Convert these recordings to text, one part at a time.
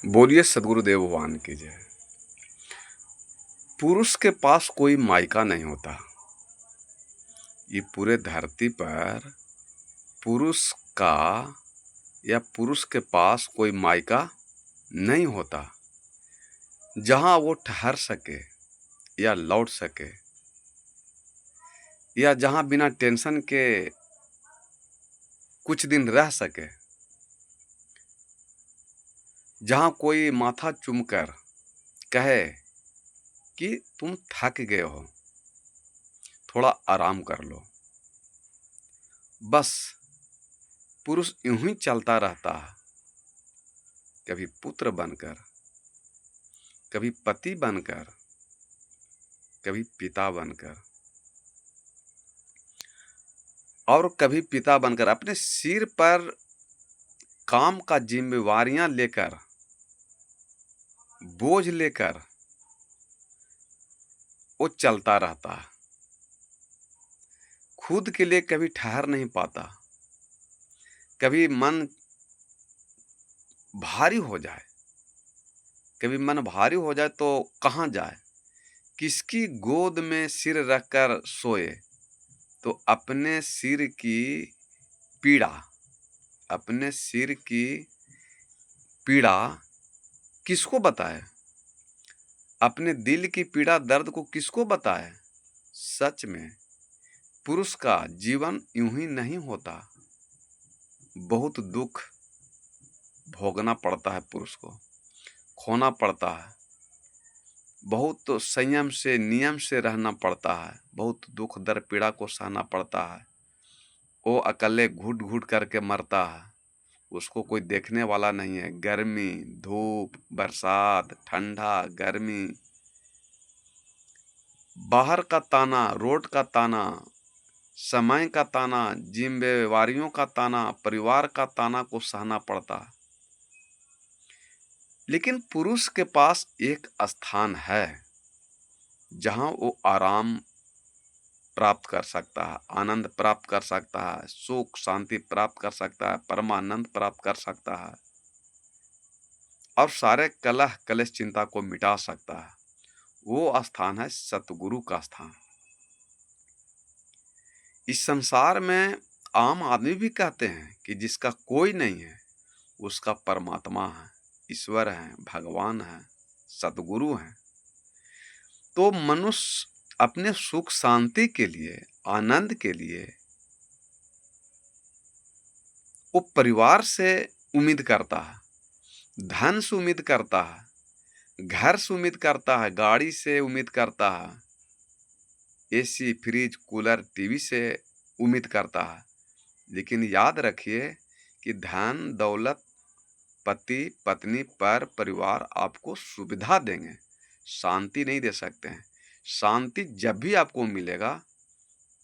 बोलिए सदगुरुदेव भगवान की जय। पुरुष के पास कोई मायका नहीं होता। ये पूरे धरती पर पुरुष का या पुरुष के पास कोई मायका नहीं होता जहां वो ठहर सके या लौट सके, या जहां बिना टेंशन के कुछ दिन रह सके, जहां कोई माथा चूमकर कहे कि तुम थक गए हो, थोड़ा आराम कर लो। बस पुरुष यूं ही चलता रहता है, कभी पुत्र बनकर, कभी पति बनकर, कभी पिता बनकर, और कभी पिता बनकर अपने सिर पर काम का जिम्मेवारियां लेकर, बोझ लेकर वो चलता रहता है। खुद के लिए कभी ठहर नहीं पाता। कभी मन भारी हो जाए, कभी मन भारी हो जाए तो कहाँ जाए, किसकी गोद में सिर रखकर सोए, तो अपने सिर की पीड़ा, अपने सिर की पीड़ा किसको बताए, अपने दिल की पीड़ा दर्द को किसको बताए। सच में पुरुष का जीवन यूं ही नहीं होता। बहुत दुख भोगना पड़ता है पुरुष को, खोना पड़ता है, बहुत संयम से नियम से रहना पड़ता है, बहुत दुख दर्द पीड़ा को सहना पड़ता है। वो अकेले घुट घुट करके मरता है, उसको कोई देखने वाला नहीं है। गर्मी, धूप, बरसात, ठंडा, गर्मी, बाहर का ताना, रोड का ताना, समय का ताना, जिम्मेवारियों का ताना, परिवार का ताना को सहना पड़ता है। लेकिन पुरुष के पास एक स्थान है जहां वो आराम प्राप्त कर सकता है, आनंद प्राप्त कर सकता है, सुख शांति प्राप्त कर सकता है, परमानंद प्राप्त कर सकता है और सारे कलह कलेश चिंता को मिटा सकता है। वो स्थान है सतगुरु का स्थान। इस संसार में आम आदमी भी कहते हैं कि जिसका कोई नहीं है उसका परमात्मा है, ईश्वर है, भगवान है, सतगुरु है। तो मनुष्य अपने सुख शांति के लिए, आनंद के लिए वो परिवार से उम्मीद करता है, धन से उम्मीद करता है, घर से उम्मीद करता है, गाड़ी से उम्मीद करता है, एसी, फ्रिज, कूलर, टीवी से उम्मीद करता है। लेकिन याद रखिए कि धन दौलत, पति पत्नी पर परिवार आपको सुविधा देंगे, शांति नहीं दे सकते हैं। शांति जब भी आपको मिलेगा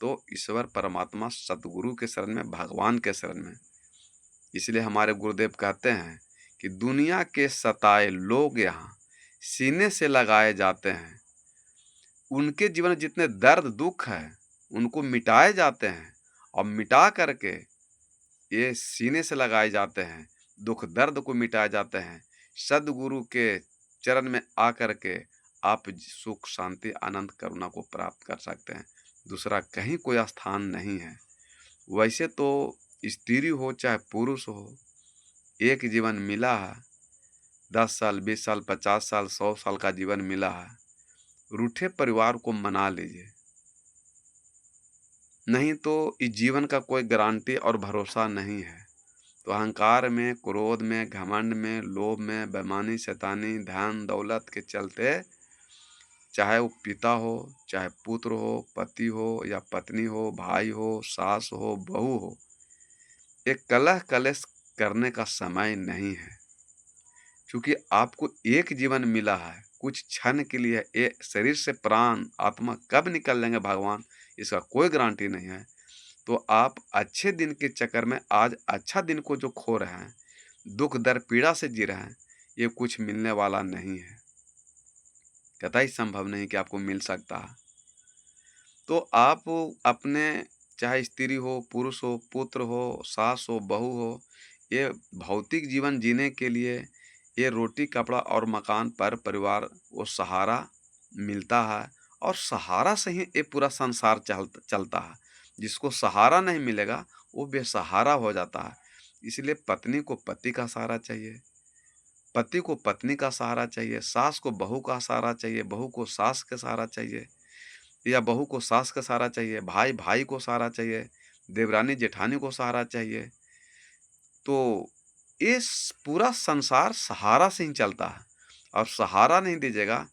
तो ईश्वर परमात्मा सतगुरु के शरण में, भगवान के शरण में। इसलिए हमारे गुरुदेव कहते हैं कि दुनिया के सताए लोग यहाँ सीने से लगाए जाते हैं। उनके जीवन में जितने दर्द दुख है उनको मिटाए जाते हैं और मिटा करके ये सीने से लगाए जाते हैं, दुख दर्द को मिटाए जाते हैं। सदगुरु के चरण में आकर के आप सुख शांति आनंद करुणा को प्राप्त कर सकते हैं। दूसरा कहीं कोई स्थान नहीं है। वैसे तो स्त्री हो चाहे पुरुष हो, एक जीवन मिला है। 10 साल 20 साल 50 साल 100 साल का जीवन मिला है। रूठे परिवार को मना लीजिए, नहीं तो इस जीवन का कोई गारंटी और भरोसा नहीं है। तो अहंकार में, क्रोध में, घमंड में, लोभ में, बेईमानी, शैतानी, धन दौलत के चलते, चाहे वो पिता हो, चाहे पुत्र हो, पति हो या पत्नी हो, भाई हो, सास हो, बहू हो, एक कलह कलेश करने का समय नहीं है। क्योंकि आपको एक जीवन मिला है, कुछ क्षण के लिए। ये शरीर से प्राण आत्मा कब निकल लेंगे भगवान, इसका कोई गारंटी नहीं है। तो आप अच्छे दिन के चक्कर में आज अच्छा दिन को जो खो रहे हैं, दुख दर्द पीड़ा से जी रहे हैं, ये कुछ मिलने वाला नहीं है। कतई संभव नहीं कि आपको मिल सकता है। तो आप अपने, चाहे स्त्री हो, पुरुष हो, पुत्र हो, सास हो, बहू हो, ये भौतिक जीवन जीने के लिए ये रोटी, कपड़ा और मकान पर परिवार को सहारा मिलता है और सहारा से ही ये पूरा संसार चलता है। जिसको सहारा नहीं मिलेगा वो बेसहारा हो जाता है। इसलिए पत्नी को पति का सहारा चाहिए, पति को पत्नी का सहारा चाहिए, सास को बहू का सहारा चाहिए, बहू को सास का सहारा चाहिए या बहू को सास का सहारा चाहिए, भाई भाई को सहारा चाहिए, देवरानी जेठानी को सहारा चाहिए। तो इस पूरा संसार सहारा से ही चलता है और सहारा नहीं दीजिएगा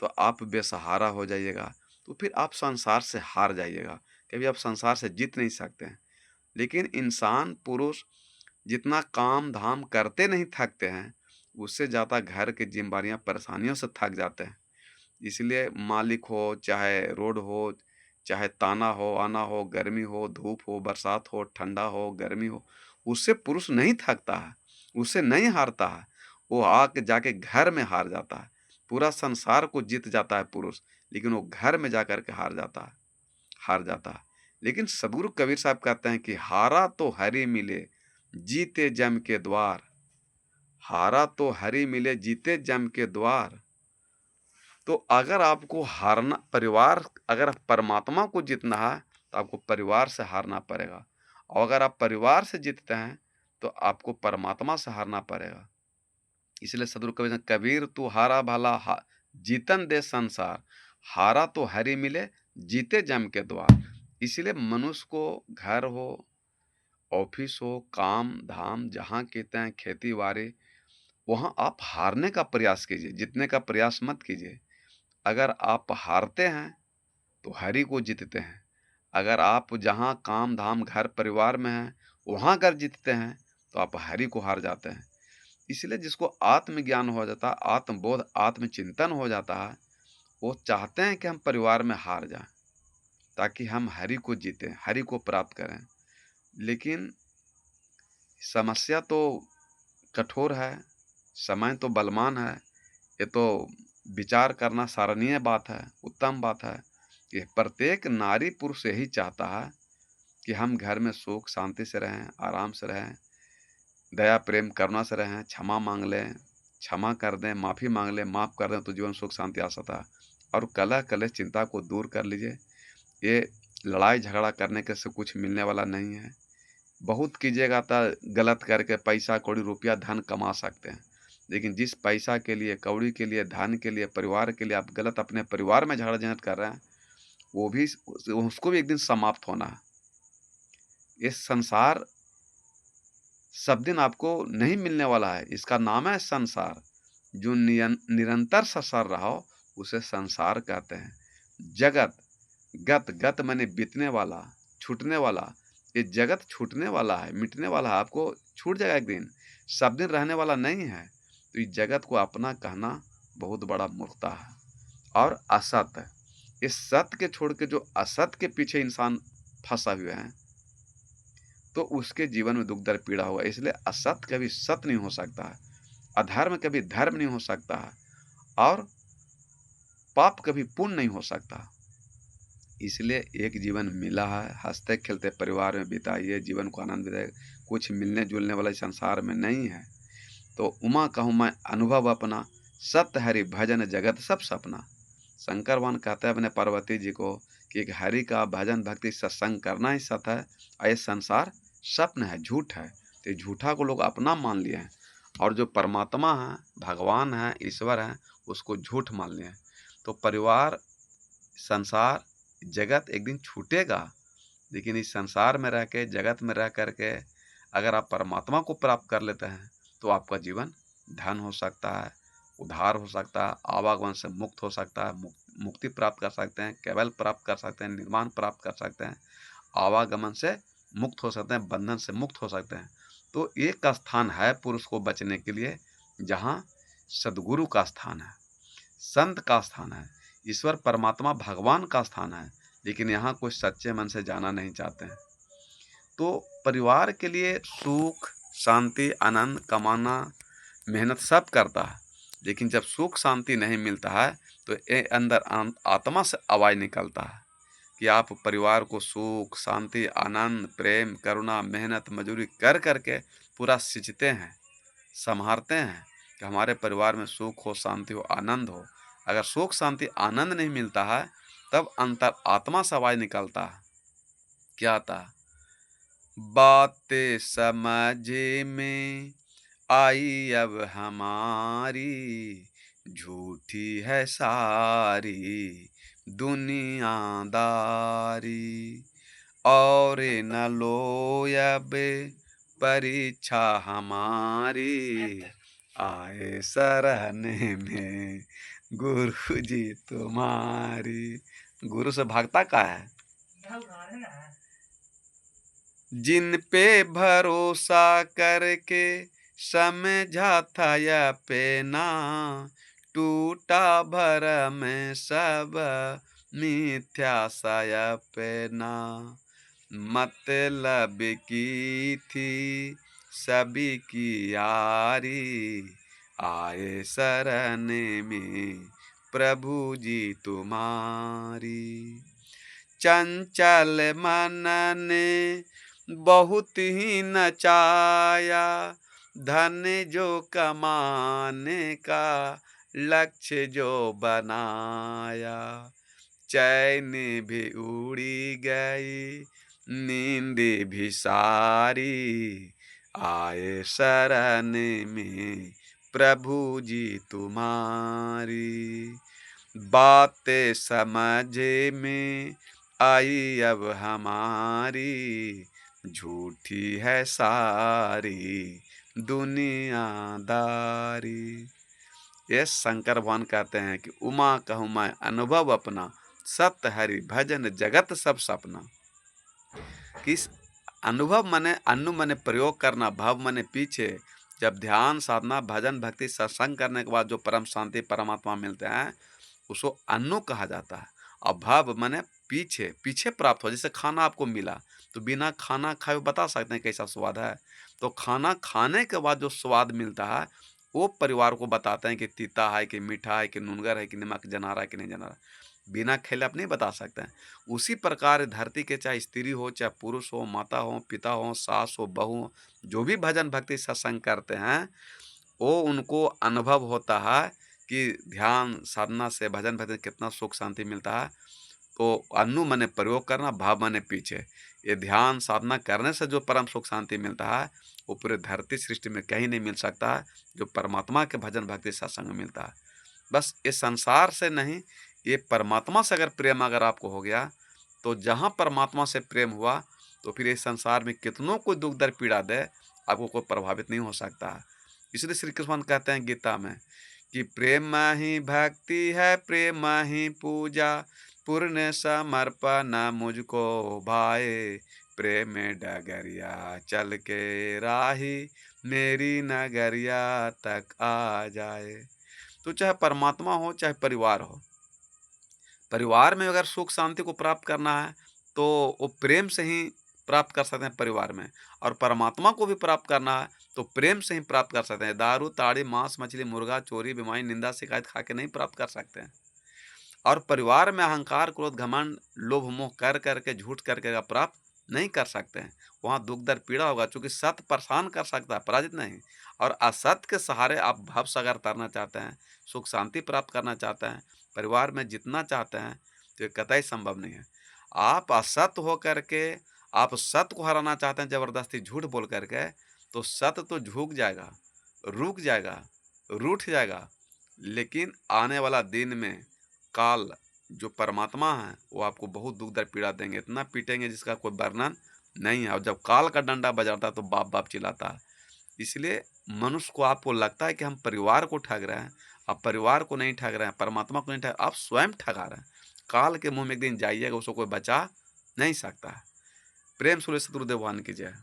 तो आप बेसहारा हो जाइएगा। तो फिर आप संसार से हार जाइएगा, कभी आप संसार से जीत नहीं सकते हैं। लेकिन इंसान पुरुष जितना काम धाम करते नहीं थकते हैं, उससे ज़्यादा घर की जिम्मेदारियां परेशानियों से थक जाते हैं। इसलिए मालिक हो, चाहे रोड हो, चाहे ताना हो, आना हो, गर्मी हो, धूप हो, बरसात हो, ठंडा हो, गर्मी हो, उससे पुरुष नहीं थकता है, उससे नहीं हारता है। वो आके जाके घर में हार जाता है। पूरा संसार को जीत जाता है पुरुष, लेकिन वो घर में जाकर के हार जाता है। लेकिन सदगुरु कबीर साहब कहते हैं कि हारा तो हरि मिले, जीते जम के द्वार। हारा तो हरि मिले, जीते जम के द्वार। तो अगर आपको हारना परिवार अगर परमात्मा को जीतना है तो आपको परिवार से हारना पड़ेगा, और अगर आप परिवार से जीतते हैं तो आपको परमात्मा से हारना पड़ेगा। इसलिए सदगुरु कबीर कबीर तू हारा भला जीतन दे संसार, हारा तो हरि मिले, जीते जम के द्वार। इसलिए मनुष्य को घर हो, ऑफिस हो, काम धाम जहाँ कहते हैं, खेती बाड़ी, वहाँ आप हारने का प्रयास कीजिए, जीतने का प्रयास मत कीजिए। अगर आप हारते हैं तो हरि को जीतते हैं। अगर आप जहाँ काम धाम घर परिवार में हैं वहाँ अगर जीतते हैं तो आप हरि को हार जाते हैं। इसलिए जिसको आत्मज्ञान हो जाता है, आत्मबोध आत्मचिंतन हो जाता है, वो चाहते हैं कि हम परिवार में हार जाएं ताकि हम हरि को जीतें, हरि को प्राप्त करें। लेकिन समस्या तो कठोर है, समय तो बलवान है। ये तो विचार करना सराहनीय बात है, उत्तम बात है कि प्रत्येक नारी पुरुष यही चाहता है कि हम घर में सुख शांति से रहें, आराम से रहें, दया प्रेम करुणा से रहें, क्षमा मांग लें, क्षमा कर दें, माफ़ी मांग लें, माफ़ कर दें तो जीवन सुख शांति आ सकता है। और कलह कलेश चिंता को दूर कर लीजिए। ये लड़ाई झगड़ा करने के से कुछ मिलने वाला नहीं है। बहुत कीजिएगा तो गलत करके पैसा कौड़ी रुपया धन कमा सकते हैं, लेकिन जिस पैसा के लिए, कौड़ी के लिए, धन के लिए, परिवार के लिए आप गलत अपने परिवार में झगड़ा झंझट कर रहे हैं, वो भी उसको भी एक दिन समाप्त होना है। ये संसार सब दिन आपको नहीं मिलने वाला है, इसका नाम है संसार। जो निरंतर ससर रहो उसे संसार कहते हैं। जगत गत गत माने बीतने वाला, छूटने वाला। ये जगत छूटने वाला है, मिटने वाला है, आपको छूट जाएगा एक दिन, सब दिन रहने वाला नहीं है। तो इस जगत को अपना कहना बहुत बड़ा मूर्खता है। और असत, इस सत्य के छोड़ के जो असत के पीछे इंसान फंसा हुआ है तो उसके जीवन में दुख दर्द पीड़ा होगा। इसलिए असत कभी सत्य नहीं हो सकता है, अधर्म कभी धर्म नहीं हो सकता है, और पाप कभी पुण्य नहीं हो सकता। इसलिए एक जीवन मिला है, हंसते खेलते परिवार में बिताइए, जीवन को आनंद बिताइए। कुछ मिलने जुलने वाले संसार में नहीं है। तो उमा कहूँ मैं अनुभव अपना, सत्य हरि भजन जगत सब सपना। शंकर भगवान कहते हैं अपने पार्वती जी को कि एक हरि का भजन भक्ति सत्संग करना ही सत्य है, और ये संसार स्वप्न है, झूठ है। तो ये झूठा को लोग अपना मान लिए हैं, और जो परमात्मा है, भगवान है, ईश्वर है, उसको झूठ मान लिए हैं। तो परिवार, संसार, जगत एक दिन छूटेगा, लेकिन इस संसार में रह के, जगत में रह करके अगर आप परमात्मा को प्राप्त कर लेते हैं तो आपका जीवन धन हो सकता है, उद्धार हो सकता है, आवागमन से मुक्त हो सकता है, मुक्ति प्राप्त कर सकते हैं, केवल प्राप्त कर सकते हैं, निर्माण प्राप्त कर सकते हैं, आवागमन से मुक्त हो सकते हैं, बंधन से मुक्त हो सकते हैं। तो एक स्थान है पुरुष को बचने के लिए जहाँ सदगुरु का स्थान है, संत का स्थान है, ईश्वर परमात्मा भगवान का स्थान है। लेकिन यहाँ कोई सच्चे मन से जाना नहीं चाहते हैं। तो परिवार के लिए सुख शांति आनंद कमाना, मेहनत सब करता है, लेकिन जब सुख शांति नहीं मिलता है तो ये अंदर आत्मा से आवाज़ निकलता है कि आप परिवार को सुख शांति आनंद प्रेम करुणा मेहनत मजदूरी कर करके पूरा सींचते हैं, संभालते हैं, कि हमारे परिवार में सुख हो, शांति हो, आनंद हो। अगर सुख, शांति, आनंद नहीं मिलता है, तब अंतर आत्मा से आवाज निकलता है। क्या आता है? बातें समझ में आई अब हमारी, झूठी है सारी दुनियादारी। और न लो अब परीक्षा हमारी, आए सरहने में गुरु जी तुम्हारी। गुरु से भागता का है? जिन पे भरोसा करके समझा था यह पेना, टूटा भरम सब मिथ्या सा यह पेना। मतलब की थी सभी की यारी, आए शरण में प्रभु जी तुम्हारी। चंचल मन ने बहुत ही नचाया, धन जो कमाने का लक्ष्य जो बनाया। चैन भी उड़ी गई, नींद भी सारी, आए शरण में प्रभु जी तुम्हारी। बातें समझ में आई अब हमारी, झूठी है सारी दुनियादारी। ये शंकर भगवान कहते हैं कि उमा कहूँ मैं अनुभव अपना, सत्य हरि भजन जगत सब सपना। किस अनुभव माने अनु माने प्रयोग करना, भाव माने पीछे। जब ध्यान, साधना, भजन, भक्ति, सत्संग करने के बाद जो परम शांति परमात्मा मिलते हैं, उसको अनु कहा जाता है। और भाव माने पीछे, पीछे प्राप्त हो। जैसे खाना आपको मिला, तो बिना खाना खाए बता सकते हैं कैसा स्वाद है। तो खाना खाने के बाद जो स्वाद मिलता है, वो परिवार को बताते हैं कि तीता है कि मीठा है कि नूनगर है कि नमक जनारा है कि नहीं जनारा। बिना खेले आप नहीं बता सकते हैं। उसी प्रकार धरती के चाहे स्त्री हो, चाहे पुरुष हो, माता हो, पिता हो, सास हो, बहू हो, जो भी भजन भक्ति सत्संग करते हैं, वो उनको अनुभव होता है कि ध्यान साधना से, भजन भक्ति कितना सुख शांति मिलता है। तो अनु माने प्रयोग करना, भाव माने पीछे। ये ध्यान साधना करने से जो परम सुख शांति मिलता है, वो पूरे धरती सृष्टि में कहीं नहीं मिल सकता है, जो परमात्मा के भजन भक्ति सत्संग में मिलता है। बस ये संसार से नहीं, ये परमात्मा से अगर प्रेम अगर आपको हो गया, तो जहाँ परमात्मा से प्रेम हुआ, तो फिर इस संसार में कितनों को दुख दर्द पीड़ा दे, आपको कोई प्रभावित नहीं हो सकता। इसलिए श्री कृष्ण कहते हैं गीता में कि प्रेम ही भक्ति है, प्रेम ही पूजा, पूर्ण समर्पण मुझको भाए। प्रेम डगरिया चल के राही, मेरी नगरिया तक आ जाए। तो चाहे परमात्मा हो, चाहे परिवार हो, परिवार में अगर सुख शांति को प्राप्त करना है, तो वो प्रेम से ही प्राप्त कर सकते हैं परिवार में। और परमात्मा को भी प्राप्त करना है, तो प्रेम से ही प्राप्त कर सकते हैं। दारू, ताड़ी, मांस, मछली, मुर्गा, चोरी, बीमारी, निंदा, शिकायत खा के नहीं प्राप्त कर सकते हैं। और परिवार में अहंकार, क्रोध, घमंड, लोभ, मोह कर करके, झूठ करके का प्राप्त नहीं कर सकते हैं। वहाँ दुख दर्द पीड़ा होगा, चूंकि सत्य परेशान कर सकता है, पराजित नहीं। और असत्य के सहारे आप भव सागर तरना चाहते हैं, सुख शांति प्राप्त करना चाहते हैं, परिवार में जितना चाहते हैं, तो ये कतई संभव नहीं है। आप असत्य हो करके आप सत्य को हराना चाहते हैं जबरदस्ती झूठ बोल करके, तो सत्य तो झुक जाएगा, रुक जाएगा, रूठ जाएगा। लेकिन आने वाला दिन में काल जो परमात्मा है, वो आपको बहुत दुख दर्द पीड़ा देंगे, इतना पीटेंगे जिसका कोई वर्णन नहीं है। और जब काल का डंडा बजाता है, तो बाप बाप चिल्लाता है। इसलिए मनुष्य को, आपको लगता है कि हम परिवार को ठग रहे हैं, आप परिवार को नहीं ठग रहे हैं, परमात्मा को नहीं ठग, आप स्वयं ठगा रहे हैं। काल के मुंह में एक दिन जाइएगा, उसको कोई बचा नहीं सकता है। प्रेम सुरेश सतगुरुदेव भगवान की जय।